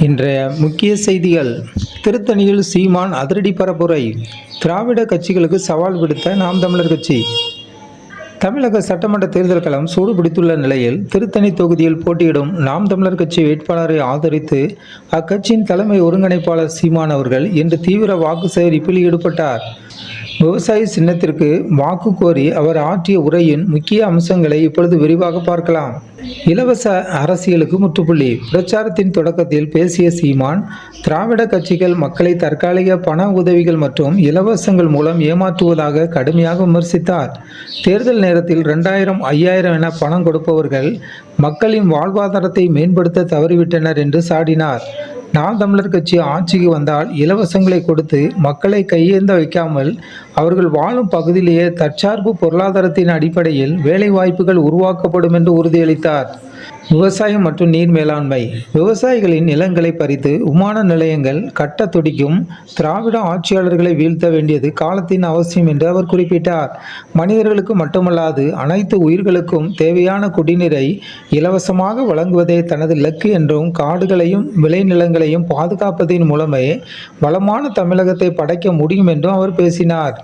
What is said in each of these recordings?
இன்றைய முக்கிய செய்திகள். திருத்தணியில் சீமான் அதிரடி பரப்புரை. திராவிட கட்சிகளுக்கு சவால் விடுத்த நாம் தமிழர் கட்சி. தமிழக சட்டமன்ற தேர்தல் களம் சூடுபிடித்துள்ள நிலையில் திருத்தணி தொகுதியில் போட்டியிடும் நாம் தமிழர் கட்சி வேட்பாளரை ஆதரித்து அக்கட்சியின் தலைமை ஒருங்கிணைப்பாளர் சீமான் அவர்கள் இன்று தீவிர வாக்கு சேகரிப்பில் ஈடுபட்டார். விவசாய சின்னத்திற்கு வாக்கு கோரி அவர் ஆற்றிய உரையின் முக்கிய அம்சங்களை இப்பொழுது விரிவாக பார்க்கலாம். இலவச அரசியலுக்கு முற்றுப்புள்ளி. பிரச்சாரத்தின் தொடக்கத்தில் பேசிய சீமான், திராவிட கட்சிகள் மக்களை தற்காலிக பண உதவிகள் மற்றும் இலவசங்கள் மூலம் ஏமாற்றுவதாக கடுமையாக விமர்சித்தார். தேர்தல் நேரத்தில் 2000, 5000 என பணம் கொடுப்பவர்கள் மக்களின் வாழ்வாதாரத்தை மேம்படுத்த தவறிவிட்டனர் என்று சாடினார். நாம் தமிழர் கட்சி ஆட்சிக்கு வந்தால் இலவசங்களை கொடுத்து மக்களை கையேந்த வைக்காமல் அவர்கள் வாழும் பகுதியிலேயே தற்சார்பு பொருளாதாரத்தின் அடிப்படையில் வேலை வாய்ப்புகள் உருவாக்கப்படும் என்று உறுதியளித்தார். விவசாயம் மற்றும் நீர் மேலாண்மை. விவசாயிகளின் நிலங்களை பறித்து விமான நிலையங்கள் கட்ட துடிக்கும் திராவிட ஆட்சியாளர்களை வீழ்த்த வேண்டியது காலத்தின் அவசியம் என்று அவர் குறிப்பிட்டார். மனிதர்களுக்கு மட்டுமல்லாது அனைத்து உயிர்களுக்கும் தேவையான குடிநீரை இலவசமாக வழங்குவதே தனது இலக்கு என்றும், காடுகளையும் விளைநிலங்களையும் பாதுகாப்பதன் மூலமே வளமான தமிழகத்தை படைக்க முடியும் என்றும் அவர் பேசினார்.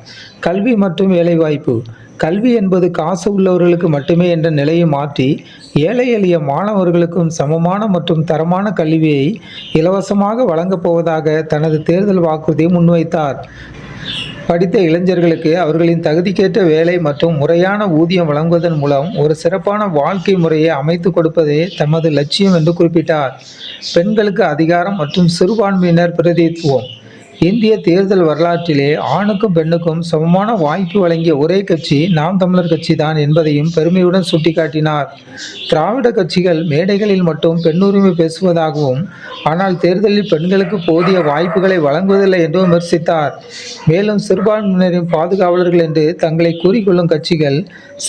கல்வி மற்றும் வேலைவாய்ப்பு. கல்வி என்பது காசு உள்ளவர்களுக்கு மட்டுமே என்ற நிலையை மாற்றி ஏழை எளிய மாணவர்களுக்கும் சமமான மற்றும் தரமான கல்வியை இலவசமாக வழங்கப் போவதாக தனது தேர்தல் வாக்குறுதியை முன்வைத்தார். படித்த இளைஞர்களுக்கு அவர்களின் தகுதிக்கேற்ற வேலை மற்றும் முறையான ஊதியம் வழங்குவதன் மூலம் ஒரு சிறப்பான வாழ்க்கை முறையை அமைத்து கொடுப்பதே தமது லட்சியம் என்று குறிப்பிட்டார். பெண்களுக்கு அதிகாரம் மற்றும் சிறுபான்மையினர் பிரதிநிதித்துவம். இந்திய தேர்தல் வரலாற்றிலே ஆணுக்கும் பெண்ணுக்கும் சமமான வாய்ப்பு வழங்கிய ஒரே கட்சி நாம் தமிழர் கட்சி தான் என்பதையும் பெருமையுடன் சுட்டிக்காட்டினார். திராவிட கட்சிகள் மேடைகளில் மட்டும் பெண்ணுரிமை பேசுவதாகவும், ஆனால் தேர்தலில் பெண்களுக்கு போதிய வாய்ப்புகளை வழங்குவதில்லை என்று விமர்சித்தார். மேலும் சிறுபான்மையினரின் பாதுகாவலர்கள் என்று தங்களை கூறிக்கொள்ளும் கட்சிகள்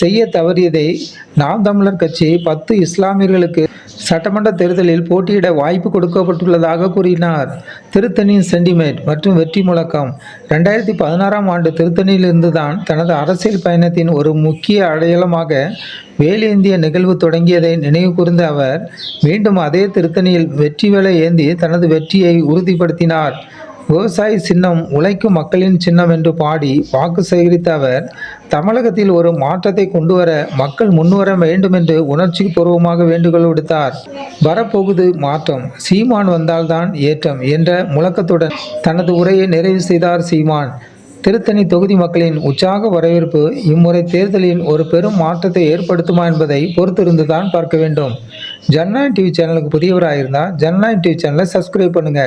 செய்ய தவறியதை நாம் தமிழர் கட்சி 10 இஸ்லாமியர்களுக்கு சட்டமன்ற தேர்தலில் போட்டியிட வாய்ப்பு கொடுக்கப்பட்டுள்ளதாக கூறினார். திருத்தணியின் சென்டிமெண்ட் மற்றும் வெற்றி முழக்கம். 2016ஆம் ஆண்டு திருத்தணியிலிருந்து தான் தனது அரசியல் பயணத்தின் ஒரு முக்கிய அடையாளமாக வேலேந்திய நிகழ்வு தொடங்கியதை நினைவு கூர்ந்த அவர் மீண்டும் அதே திருத்தணியில் வெற்றி வேலை ஏந்தி தனது வெற்றியை உறுதிப்படுத்தினார். விவசாய சின்னம் உழைக்கும் மக்களின் சின்னம் என்று பாடி வாக்கு சேகரித்த அவர் தமிழகத்தில் ஒரு மாற்றத்தை கொண்டுவர மக்கள் முன்வர வேண்டும் என்று உணர்ச்சி பூர்வமாக வேண்டுகோள் விடுத்தார். வரப்போகுது மாற்றம், சீமான் வந்தால்தான் ஏற்றம் என்ற முழக்கத்துடன் தனது உரையை நிறைவு செய்தார் சீமான். திருத்தணி தொகுதி மக்களின் உற்சாக வரவேற்பு இம்முறை தேர்தலில் ஒரு பெரும் மாற்றத்தை ஏற்படுத்துமா என்பதை பொறுத்திருந்துதான் பார்க்க வேண்டும். ஜனநாயகம் டிவி சேனலுக்கு புதியவராக இருந்தால் ஜனநாயகம் டிவி சேனலை சப்ஸ்கிரைப் பண்ணுங்க.